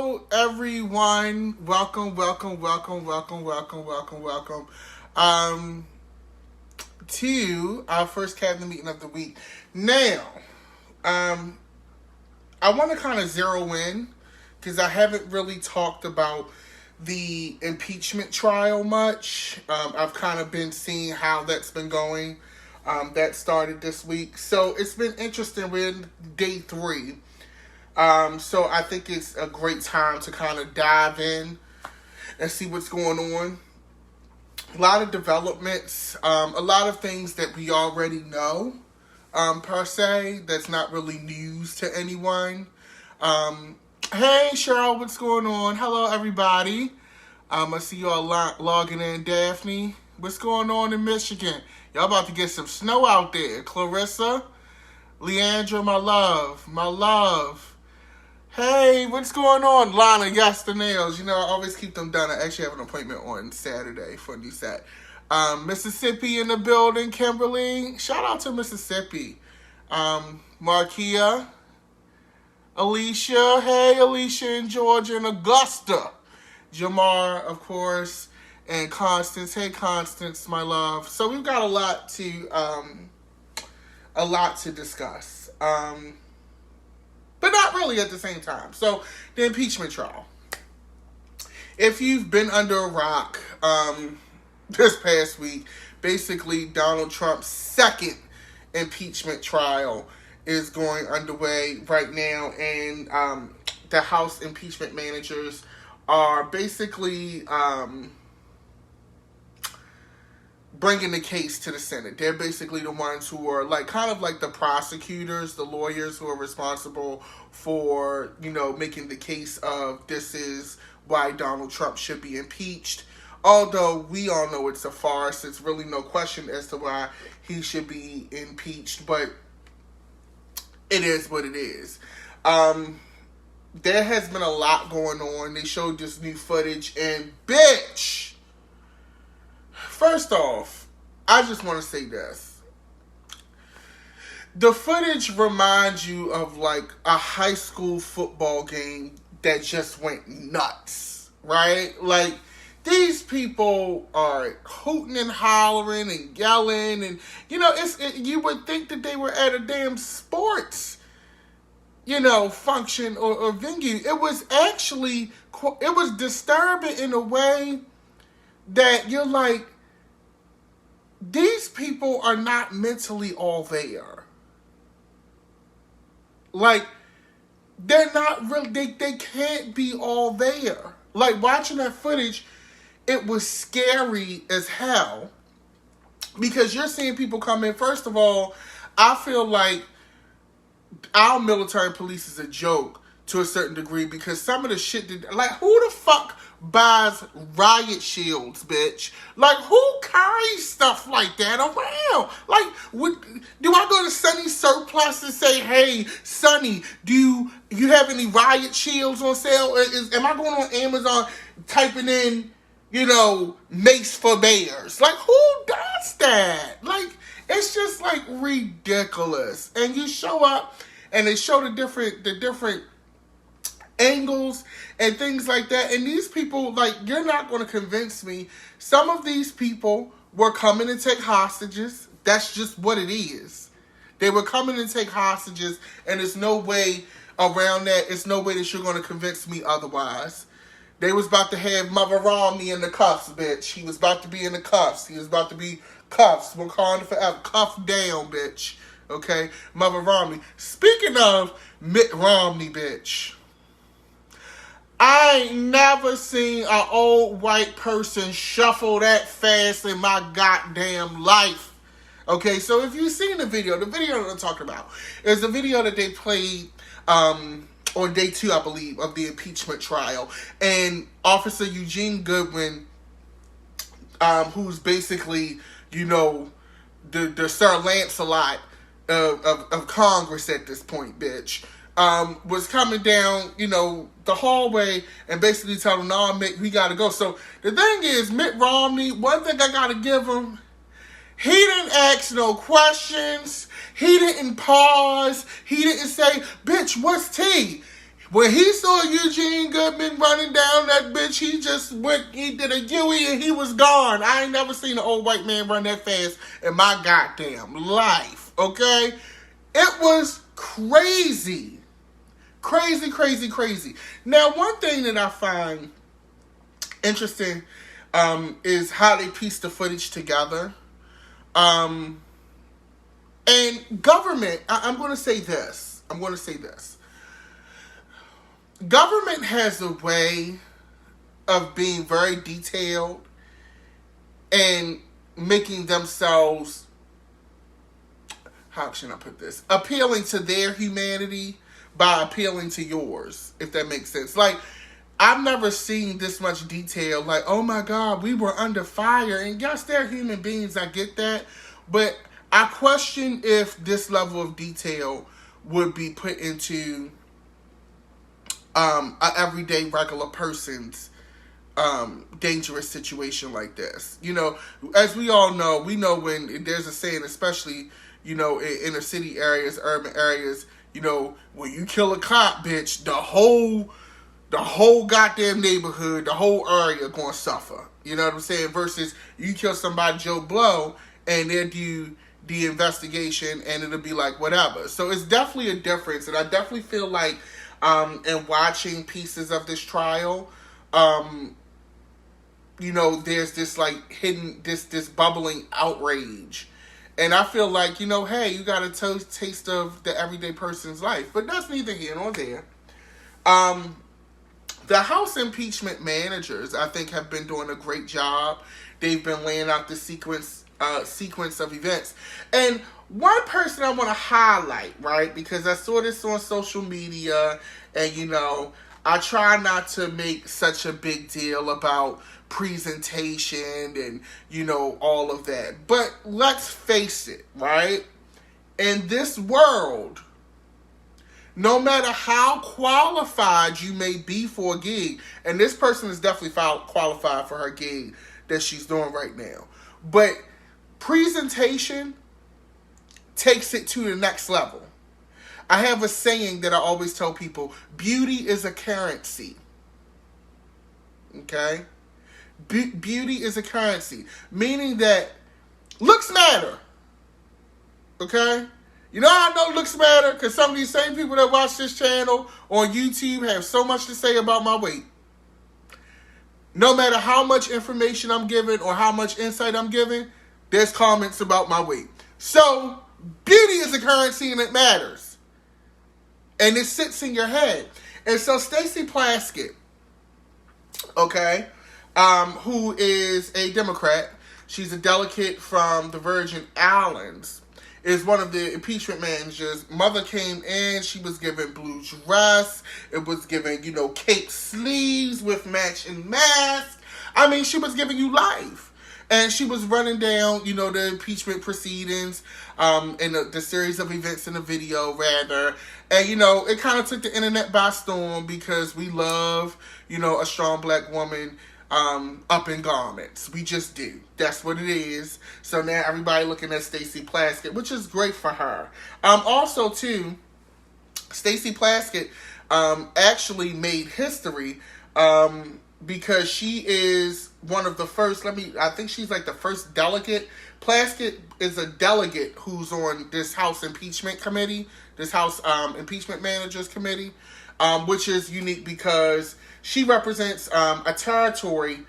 Hello, everyone. Welcome to our first cabinet meeting of the week. Now, I want to kind of zero in because I haven't really talked about the impeachment trial much. I've kind of been seeing how that's been going. That started this week. So it's been interesting. We're in day 3. So I think it's a great time to kind of dive in and see what's going on. A lot of developments, a lot of things that we already know, per se, that's not really news to anyone. Hey, Cheryl, what's going on? Hello, everybody. I see you all logging in. Daphne, what's going on in Michigan? Y'all about to get some snow out there. Clarissa, Leandra, my love. Hey, what's going on? Lana, yes, the nails. You know, I always keep them done. I actually have an appointment on Saturday for a new set. Mississippi in the building, Kimberly. Shout out to Mississippi. Markia. Alicia. Hey, Alicia in Georgia and Augusta. Jamar, of course. And Constance. Hey, Constance, my love. So we've got a lot to discuss. But not really at the same time. So, the impeachment trial. If you've been under a rock this past week, basically Donald Trump's second impeachment trial is going underway right now. And the House impeachment managers are basically bringing the case to the Senate. They're basically the ones who are kind of like the prosecutors, the lawyers who are responsible for, making the case of this is why Donald Trump should be impeached. Although we all know it's a farce, it's really no question as to why he should be impeached, but it is what it is. There has been a lot going on. They showed this new footage and bitch! First off, I just want to say this. The footage reminds you of a high school football game that just went nuts, right? These people are hooting and hollering and yelling and, you would think that they were at a damn sports, function or venue. It was actually, it was disturbing in a way that you're like, these people are not mentally all there. They're not really, they can't be all there. Watching that footage, it was scary as hell. Because you're seeing people come in. First of all, I feel like our military police is a joke to a certain degree. Because some of the shit that, who the fuck buys riot shields, bitch? Who carries stuff like that around? Do I go to Sunny Surplus and say, hey, Sunny, do you have any riot shields on sale? Or am I going on Amazon typing in, mace for bears? Who does that? It's just, ridiculous. And you show up, and they show the different angles and things like that. And these people, you're not going to convince me. Some of these people were coming to take hostages. That's just what it is. They were coming to take hostages, and there's no way around that. It's no way that you're going to convince me otherwise. They was about to have Mother Romney in the cuffs, bitch. He was about to be in the cuffs. He was about to be cuffs. We're calling it forever. Cuff down, bitch. Okay? Mother Romney. Speaking of Mitt Romney, bitch. I ain't never seen an old white person shuffle that fast in my goddamn life. Okay, so if you've seen the video that I'm talking about is the video that they played on day 2, I believe, of the impeachment trial. And Officer Eugene Goodwin, who's basically, the Sir Lancelot of Congress at this point, bitch, was coming down, the hallway and basically telling him, no, Mitt, we gotta go. So the thing is, Mitt Romney, one thing I gotta give him, he didn't ask no questions. He didn't pause. He didn't say, bitch, what's tea? When he saw Eugene Goodman running down that bitch, he did a Huey and he was gone. I ain't never seen an old white man run that fast in my goddamn life, okay? It was crazy. Crazy, crazy, crazy. Now, one thing that I find interesting is how they piece the footage together. And government, I'm going to say this. Government has a way of being very detailed and making themselves, how should I put this, appealing to their humanity by appealing to yours, if that makes sense. Like, I've never seen this much detail. Like, oh my God, we were under fire. And yes, they're human beings, I get that. But I question if this level of detail would be put into a everyday regular person's dangerous situation like this. You know, as we all know, we know when there's a saying, especially, you know, in inner city areas, urban areas, you know, when you kill a cop, bitch, the whole goddamn neighborhood, the whole area gonna suffer. You know what I'm saying? Versus you kill somebody Joe Blow and they'll do the investigation and it'll be like whatever. So it's definitely a difference, and I definitely feel like in watching pieces of this trial, you know, there's this like hidden, this bubbling outrage. And I feel like, you know, hey, you got a taste of the everyday person's life. But that's neither here nor there. The House impeachment managers, I think, have been doing a great job. They've been laying out the sequence of events. And one person I want to highlight, right, because I saw this on social media, and, you know, I try not to make such a big deal about presentation and, you know, all of that. But let's face it, right? In this world, no matter how qualified you may be for a gig, and this person is definitely qualified for her gig that she's doing right now, but presentation takes it to the next level. I have a saying that I always tell people: beauty is a currency. Okay? Beauty is a currency, meaning that looks matter. Okay? You know how I know looks matter? Because some of these same people that watch this channel on YouTube have so much to say about my weight. No matter how much information I'm giving or how much insight I'm giving, there's comments about my weight. So, beauty is a currency and it matters. And it sits in your head. And so Stacey Plaskett, okay, who is a Democrat, she's a delegate from the Virgin Islands, is one of the impeachment managers. Mother came in, she was given blue dress, it was given, you know, cape sleeves with matching mask. I mean, she was giving you life. And she was running down, you know, the impeachment proceedings, and the series of events in the video, rather. And, you know, it kind of took the internet by storm because we love, you know, a strong black woman up in garments. We just do. That's what it is. So now everybody looking at Stacey Plaskett, which is great for her. Also, too, Stacey Plaskett actually made history because she is one of the first, I think she's like the first delegate. Plaskett is a delegate who's on this House Impeachment Committee, this House Impeachment Managers Committee, which is unique because she represents a territory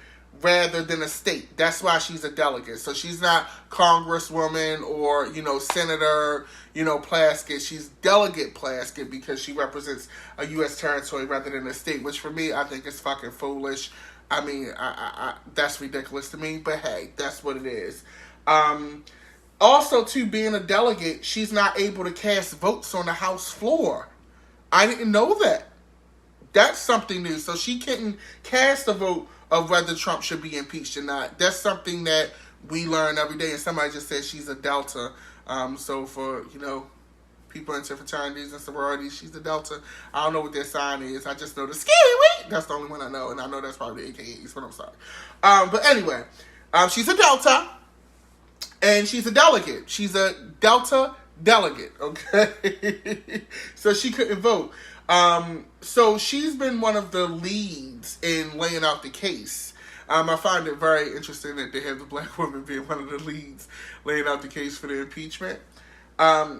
rather than a state. That's why she's a delegate. So she's not Congresswoman or, you know, Senator, you know, Plaskett. She's Delegate Plaskett because she represents a U.S. territory rather than a state, which for me, I think is fucking foolish. I mean, I that's ridiculous to me, but hey, that's what it is. Also, too, being a delegate, she's not able to cast votes on the House floor. I didn't know that. That's something new. So she couldn't cast a vote of whether Trump should be impeached or not. That's something that we learn every day. And somebody just said she's a Delta. So for, you know, people into fraternities and sororities, she's a Delta. I don't know what their sign is. I just know the scary weight. That's the only one I know. And I know that's probably the AKAs, but I'm sorry. But anyway, she's a Delta. And she's a delegate. She's a Delta delegate, okay? So she couldn't vote. So she's been one of the leads in laying out the case. I find it very interesting that they have the black woman being one of the leads laying out the case for the impeachment.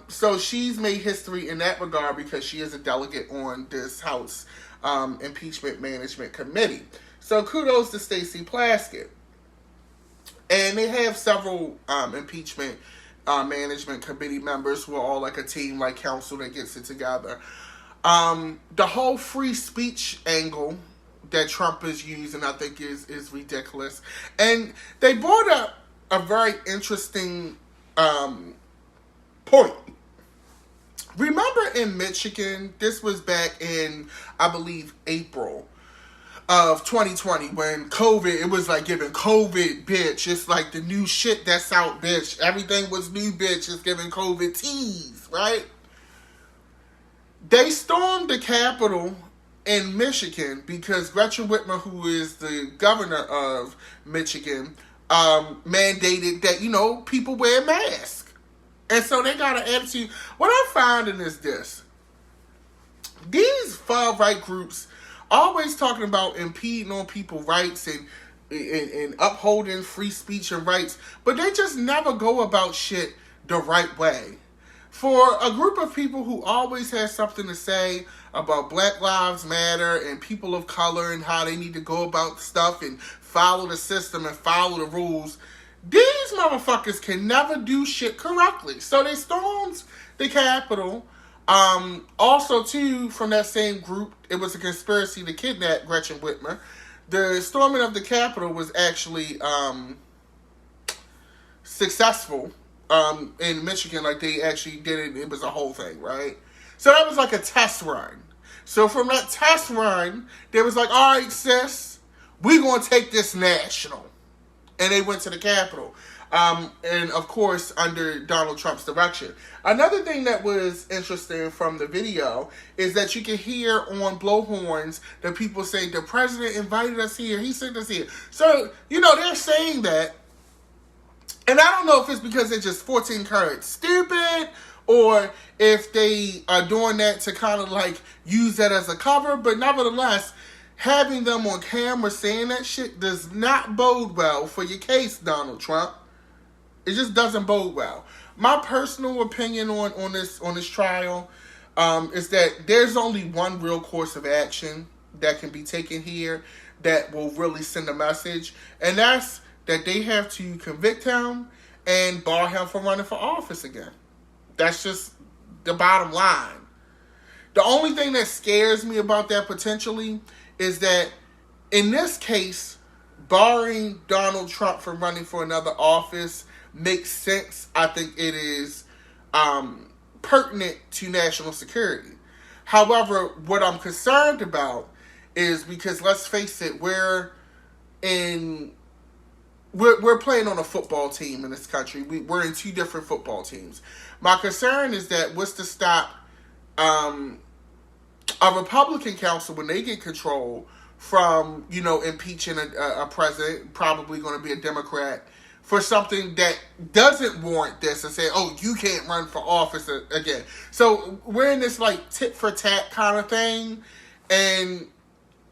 So she's made history in that regard because she is a delegate on this House Impeachment Management Committee. So kudos to Stacey Plaskett. And they have several impeachment management committee members who are all like a team, like council that gets it together. The whole free speech angle that Trump is using, I think, is ridiculous. And they brought up a very interesting point. Remember in Michigan, this was back in, I believe, April of 2020 when COVID, it was like giving COVID, bitch. It's like the new shit that's out, bitch. Everything was new, bitch. It's giving COVID tease, right? They stormed the Capitol in Michigan because Gretchen Whitmer, who is the governor of Michigan, mandated that, people wear masks. And so they got an attitude. What I'm finding is this. These far-right groups always talking about impeding on people's rights and upholding free speech and rights, but they just never go about shit the right way. For a group of people who always have something to say about Black Lives Matter and people of color and how they need to go about stuff and follow the system and follow the rules, these motherfuckers can never do shit correctly. So they stormed the Capitol. Also, too, from that same group, it was a conspiracy to kidnap Gretchen Whitmer. The storming of the Capitol was actually successful in Michigan. Like, they actually did it. It was a whole thing, right? So that was like a test run. So from that test run, they was like, all right, sis, we're going to take this national. And they went to the Capitol. And, of course, under Donald Trump's direction. Another thing that was interesting from the video is that you can hear on blowhorns that people say, the president invited us here. He sent us here. So, they're saying that. And I don't know if it's because they're just 14 karat stupid or if they are doing that to kind of like use that as a cover. But nevertheless, having them on camera saying that shit does not bode well for your case, Donald Trump. It just doesn't bode well. My personal opinion on this trial is that there's only one real course of action that can be taken here that will really send a message, and that's that they have to convict him and bar him from running for office again. That's just the bottom line. The only thing that scares me about that potentially is that in this case, barring Donald Trump from running for another office makes sense. I think it is pertinent to national security. However, what I'm concerned about is because, let's face it, we're playing on a football team in this country. We're in two different football teams. My concern is that what's to stop a Republican council, when they get control, from impeaching a president, probably going to be a Democrat, for something that doesn't warrant this and say, oh, you can't run for office again. So we're in this like tit for tat kind of thing. And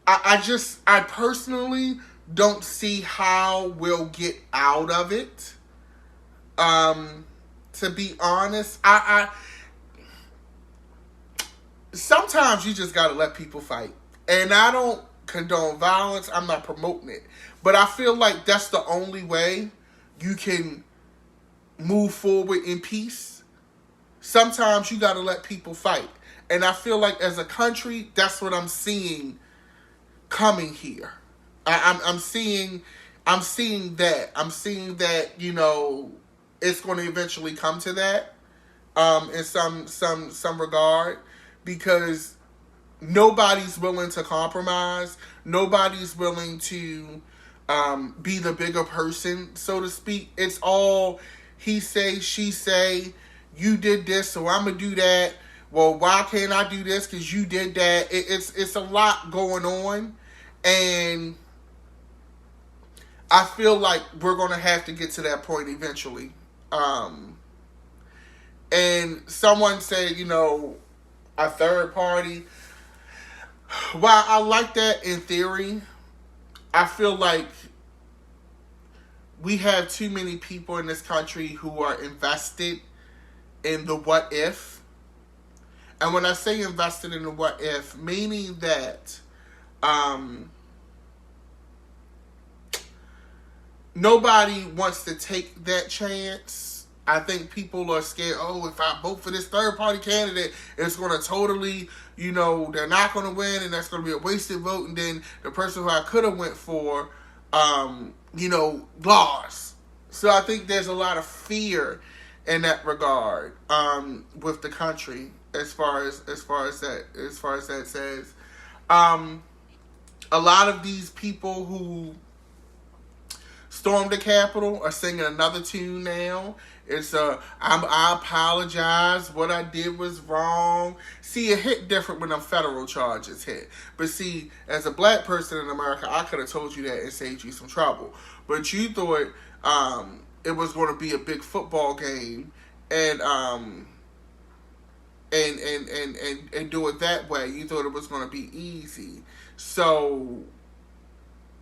I personally don't see how we'll get out of it. To be honest, I sometimes you just got to let people fight. And I don't condone violence. I'm not promoting it. But I feel like that's the only way you can move forward in peace. Sometimes you got to let people fight. And I feel like as a country, that's what I'm seeing coming here. I'm seeing that. I'm seeing that, it's going to eventually come to that in some regard, because nobody's willing to compromise. Nobody's willing to be the bigger person, so to speak. It's all he say, she say. You did this, so I'm going to do that. Well, why can't I do this? Because you did that. It's a lot going on. And I feel like we're going to have to get to that point eventually. And someone said, a third party. while I like that in theory, I feel like we have too many people in this country who are invested in the what if. And when I say invested in the what if, meaning that nobody wants to take that chance. I think people are scared, oh, if I vote for this third party candidate, it's going to totally, they're not going to win, and that's going to be a wasted vote, and then the person who I could have went for, lost. So I think there's a lot of fear in that regard with the country as far as that says. A lot of these people who stormed the Capitol are singing another tune now. It's I apologize. What I did was wrong. See, it hit different when them federal charges hit. But see, as a black person in America, I could have told you that and saved you some trouble. But you thought it was going to be a big football game and do it that way. You thought it was going to be easy. So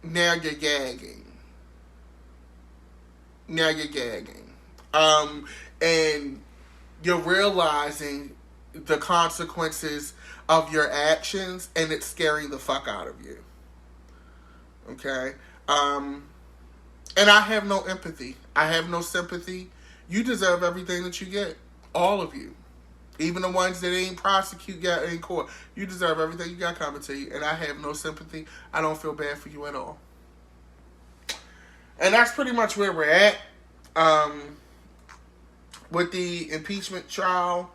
now you're gagging. And you're realizing the consequences of your actions, and it's scaring the fuck out of you. Okay? And I have no empathy. I have no sympathy. You deserve everything that you get. All of you. Even the ones that ain't prosecute got in court. You deserve everything you got coming to you. And I have no sympathy. I don't feel bad for you at all. And that's pretty much where we're at. With the impeachment trial,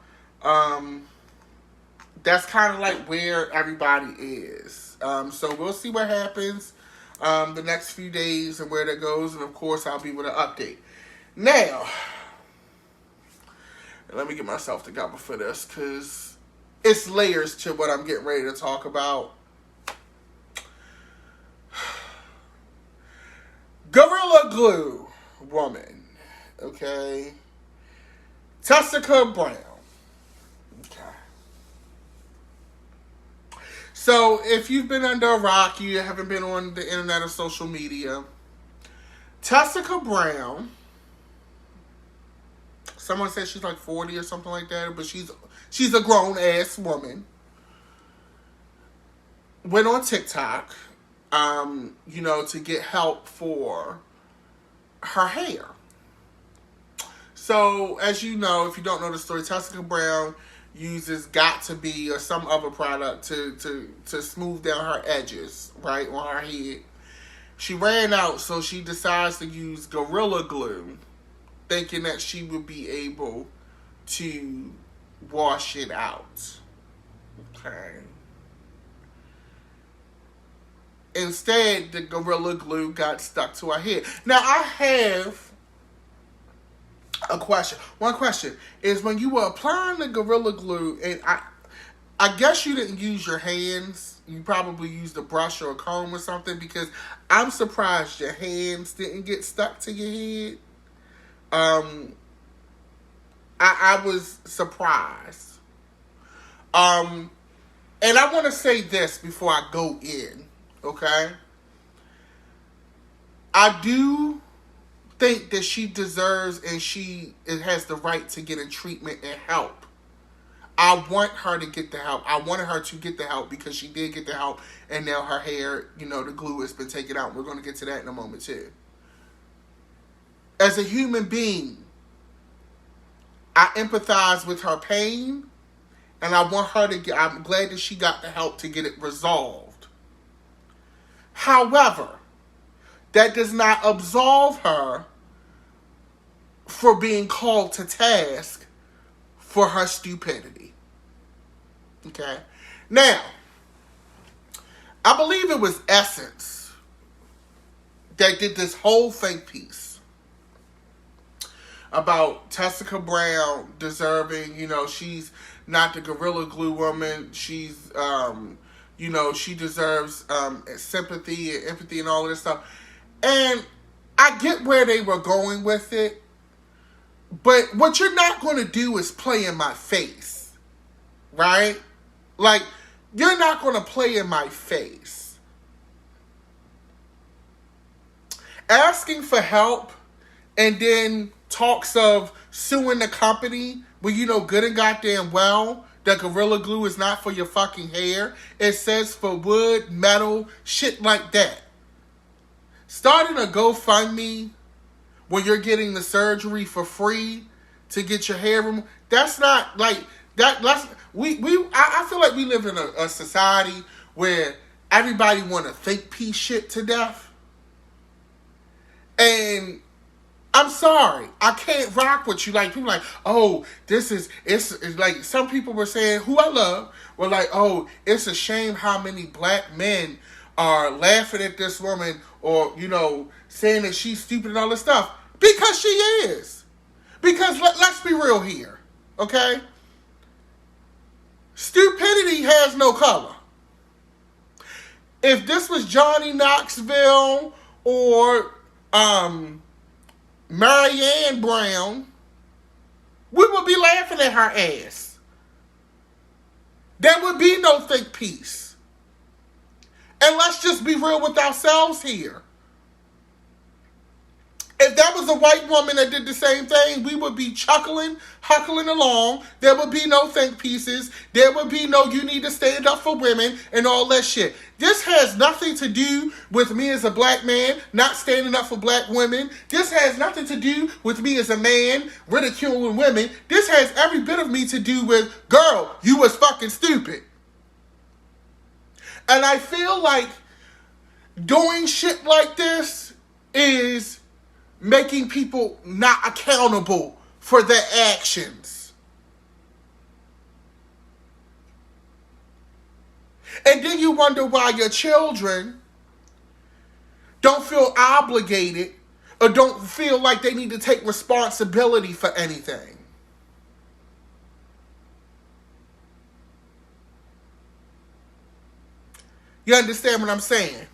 that's kind of like where everybody is. So we'll see what happens the next few days and where that goes. And of course, I'll be with an update. Now, let me get myself together for this because it's layers to what I'm getting ready to talk about. Gorilla Glue woman, okay? Tessica Brown. Okay. So, if you've been under a rock, you haven't been on the internet or social media, Tessica Brown, someone said she's like 40 or something like that, but she's a grown-ass woman, went on TikTok, to get help for her hair. So, as you know, if you don't know the story, Tessica Brown uses Got2b or some other product to smooth down her edges, right, on her head. She ran out, so she decides to use Gorilla Glue, thinking that she would be able to wash it out. Okay. Instead, the Gorilla Glue got stuck to her head. Now, I have a question. One question is, when you were applying the Gorilla Glue, and I guess you didn't use your hands. You probably used a brush or a comb or something, because I'm surprised your hands didn't get stuck to your head. I was surprised. And I want to say this before I go in, okay? I do think that she deserves and she has the right to get in treatment and help. I want her to get the help. I wanted her to get the help because she did get the help, and now her hair, the glue has been taken out. We're going to get to that in a moment too. As a human being, I empathize with her pain, and I want her to get, I'm glad that she got the help to get it resolved. However, that does not absolve her for being called to task for her stupidity. Okay? Now, I believe it was Essence that did this whole fake piece about Tessica Brown deserving, she's not the Gorilla Glue woman. She's, she deserves sympathy and empathy and all of this stuff. And I get where they were going with it. But what you're not going to do is play in my face. Right? Like, You're not going to play in my face. Asking for help and then talks of suing the company when you know good and goddamn well that Gorilla Glue is not for your fucking hair. It says for wood, metal, shit like that. Starting a GoFundMe when you're getting the surgery for free to get your hair removed, that's not like that. I feel like we live in a society where everybody want to think piece shit to death. And I'm sorry, I can't rock with you. Like, people like, oh, it's like, some people were saying, who I love, were like, oh, it's a shame how many black men are laughing at this woman or, you know, saying that she's stupid and all this stuff. Because she is. Because let's be real here, okay? Stupidity has no color. If this was Johnny Knoxville or Marianne Brown, we would be laughing at her ass. There would be no think piece. And let's just be real with ourselves here. If that was a white woman that did the same thing, we would be chuckling, huckling along. There would be no think pieces. There would be no you need to stand up for women and all that shit. This has nothing to do with me as a black man not standing up for black women. This has nothing to do with me as a man ridiculing women. This has every bit of me to do with, girl, you was fucking stupid. And I feel like doing shit like this is making people not accountable for their actions. And then you wonder why your children don't feel obligated or don't feel like they need to take responsibility for anything. You understand what I'm saying?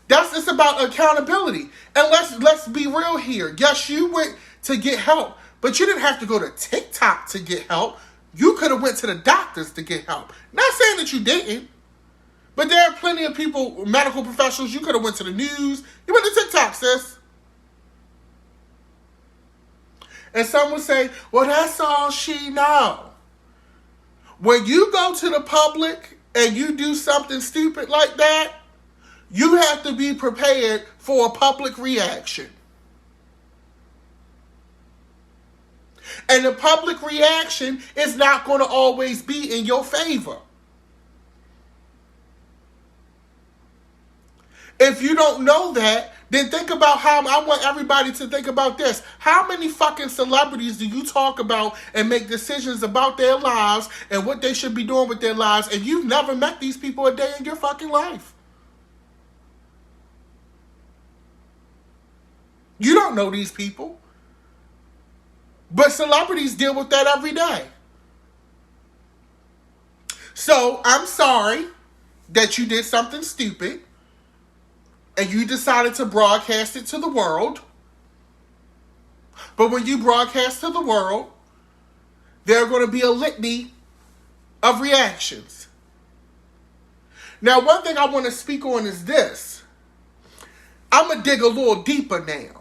It's about accountability. And let's be real here. Yes, you went to get help, but you didn't have to go to TikTok to get help. You could have went to the doctors to get help. Not saying that you didn't, but there are plenty of people, medical professionals, you could have went to the news. You went to TikTok, sis. And some would say, well, that's all she know. When you go to the public and you do something stupid like that, you have to be prepared for a public reaction. And the public reaction is not going to always be in your favor. If you don't know that, then think about how, I want everybody to think about this. How many fucking celebrities do you talk about and make decisions about their lives and what they should be doing with their lives, and you've never met these people a day in your fucking life? You don't know these people. But celebrities deal with that every day. So, I'm sorry that you did something stupid and you decided to broadcast it to the world. But when you broadcast to the world, there are going to be a litany of reactions. Now, one thing I want to speak on is this. I'm going to dig a little deeper now.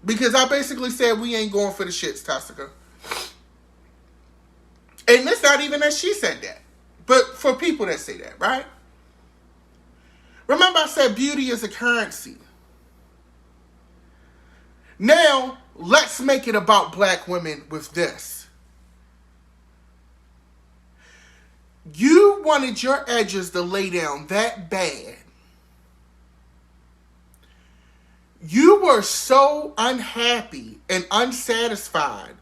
Because I basically said we ain't going for the shits, Tessica. And it's not even that she said that. But for people that say that, right? Remember I said beauty is a currency. Now, let's make it about black women with this. You wanted your edges to lay down that bad. You were so unhappy and unsatisfied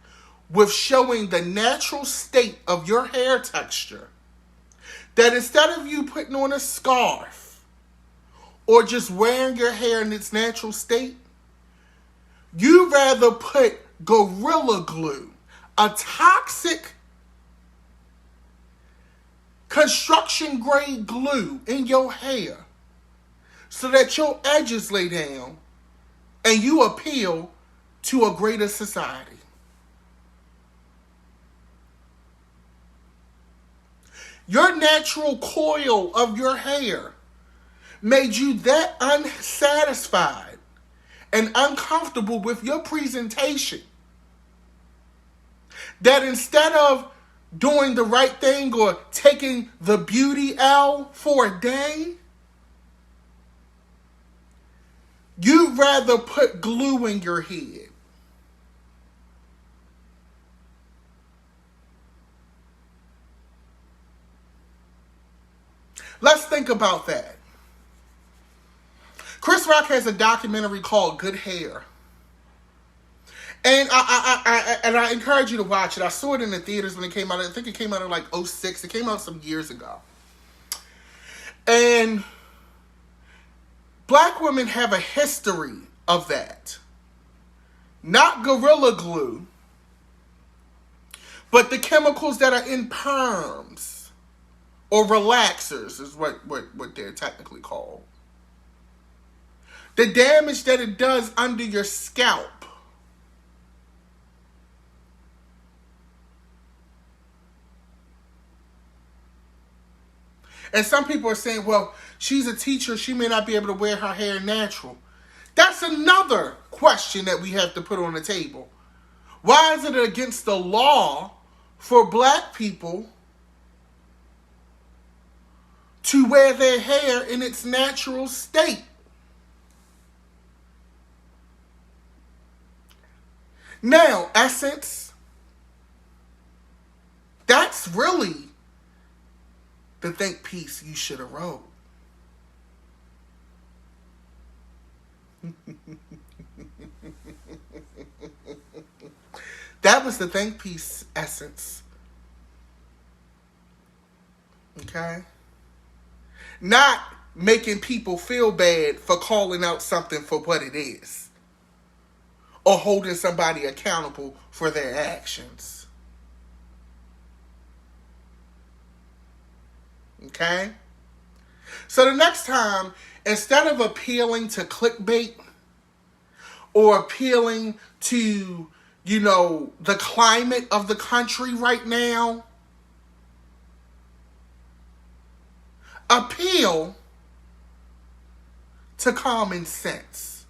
with showing the natural state of your hair texture that instead of you putting on a scarf or just wearing your hair in its natural state, you'd rather put Gorilla Glue, a toxic construction grade glue, in your hair so that your edges lay down and you appeal to a greater society. Your natural coil of your hair made you that unsatisfied and uncomfortable with your presentation that instead of doing the right thing or taking the beauty L for a day, you'd rather put glue in your head. Let's think about that. Chris Rock has a documentary called Good Hair. And I encourage you to watch it. I saw it in the theaters when it came out. I think it came out in like '06. It came out some years ago. And black women have a history of that. Not Gorilla Glue, but the chemicals that are in perms or relaxers is what they're technically called. The damage that it does under your scalp. And some people are saying, well, she's a teacher. She may not be able to wear her hair natural. That's another question that we have to put on the table. Why is it against the law for black people to wear their hair in its natural state? Now, Essence, that's really the think piece you should have wrote. That was the think piece, Essence. Okay? Not making people feel bad for calling out something for what it is. Or holding somebody accountable for their actions. Okay? So the next time, instead of appealing to clickbait or appealing to, the climate of the country right now, appeal to common sense.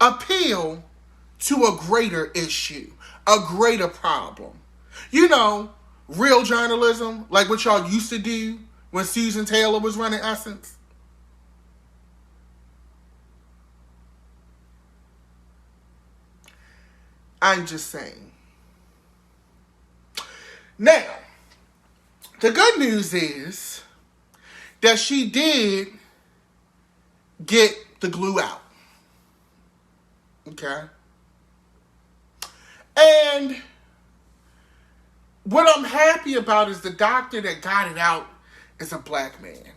Appeal to a greater issue, a greater problem. Real journalism, like what y'all used to do when Susan Taylor was running Essence. I'm just saying. Now, the good news is that she did get the glue out. Okay? And what I'm happy about is the doctor that got it out is a black man.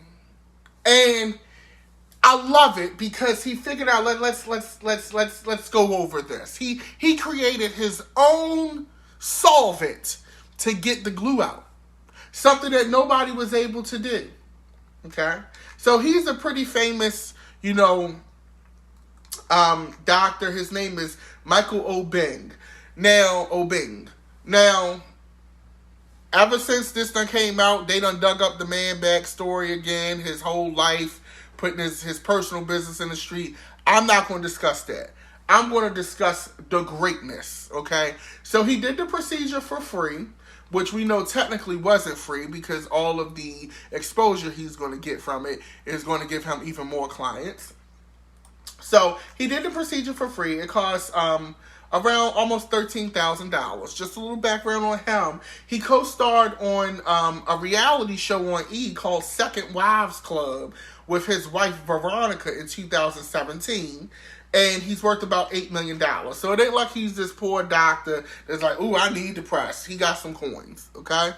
And I love it because he figured out let's go over this. He created his own solvent to get the glue out. Something that nobody was able to do. Okay? So he's a pretty famous, doctor. His name is Michael Obeng. Now, ever since this done came out, they done dug up the man backstory again, his whole life, putting his personal business in the street. I'm not going to discuss that. I'm going to discuss the greatness, okay? So he did the procedure for free, which we know technically wasn't free because all of the exposure he's going to get from it is going to give him even more clients. So he did the procedure for free. It cost around almost $13,000. Just a little background on him. He co-starred on a reality show on E! Called Second Wives Club with his wife Veronica in 2017. And he's worth about $8 million. So it ain't like he's this poor doctor that's like, ooh, I need the press. He got some coins, okay?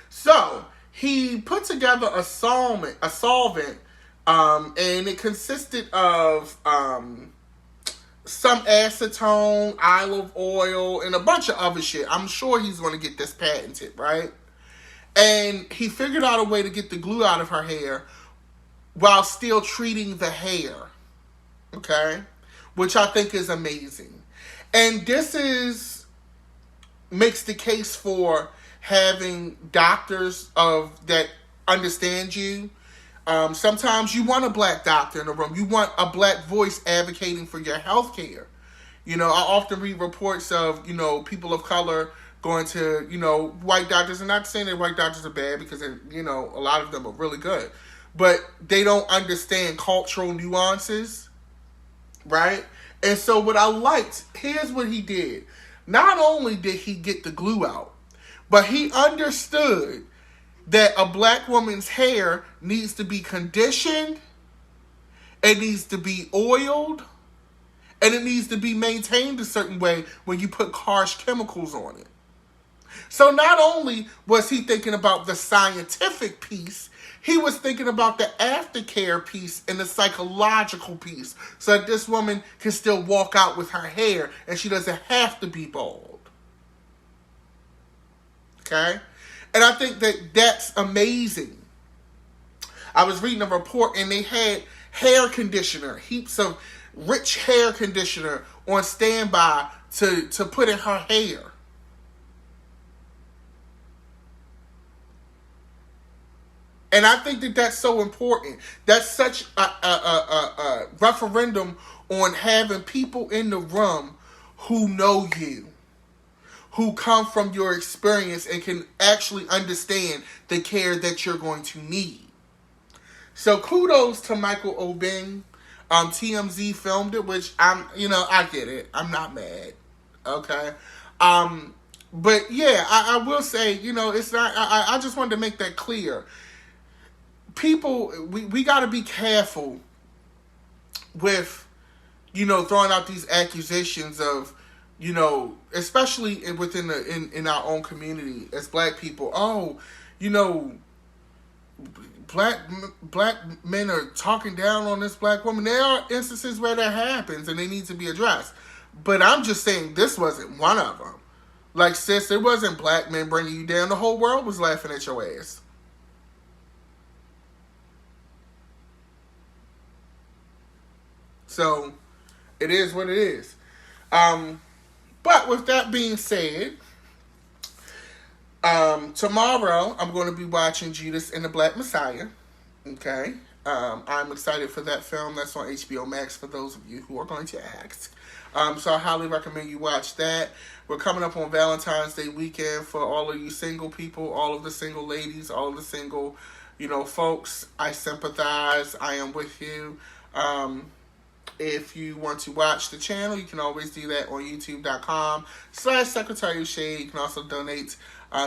So he put together a solvent, and it consisted of some acetone, olive oil, and a bunch of other shit. I'm sure he's going to get this patented, right? And he figured out a way to get the glue out of her hair while still treating the hair, okay? Which I think is amazing. And this makes the case for having doctors that understand you. Sometimes you want a black doctor in the room. You want a black voice advocating for your health care. I often read reports of, people of color going to, white doctors. And not saying that white doctors are bad, because, a lot of them are really good. But they don't understand cultural nuances, right? And so what I liked, here's what he did. Not only did he get the glue out, but he understood that a black woman's hair needs to be conditioned, it needs to be oiled, and it needs to be maintained a certain way when you put harsh chemicals on it. So not only was he thinking about the scientific piece, he was thinking about the aftercare piece and the psychological piece, so that this woman can still walk out with her hair and she doesn't have to be bald. Okay? And I think that that's amazing. I was reading a report and they had hair conditioner, heaps of rich hair conditioner on standby to put in her hair. And I think that that's so important. That's such a referendum on having people in the room who know you, who come from your experience and can actually understand the care that you're going to need. So kudos to Michael Obeng. TMZ filmed it, which I get it. I'm not mad. Okay. But yeah, I will say, it's not, I just wanted to make that clear. People, we got to be careful with, throwing out these accusations of, especially within in our own community as black people. Oh, black men are talking down on this black woman. There are instances where that happens and they need to be addressed. But I'm just saying this wasn't one of them. Like, sis, it wasn't black men bringing you down. The whole world was laughing at your ass. So, it is what it is. But with that being said, tomorrow I'm going to be watching Judas and the Black Messiah. Okay. I'm excited for that film. That's on HBO Max for those of you who are going to ask. So I highly recommend you watch that. We're coming up on Valentine's Day weekend for all of you single people, all of the single ladies, all of the single, folks. I sympathize. I am with you. If you want to watch the channel, you can always do that on youtube.com/Secretary of Shade. You can also donate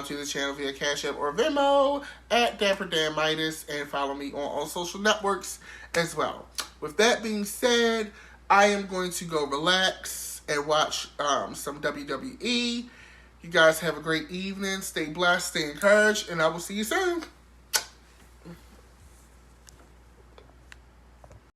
to the channel via Cash App or Venmo at Dapper Dan Midas, and follow me on all social networks as well. With that being said, I am going to go relax and watch some WWE. You guys have a great evening. Stay blessed, stay encouraged, and I will see you soon.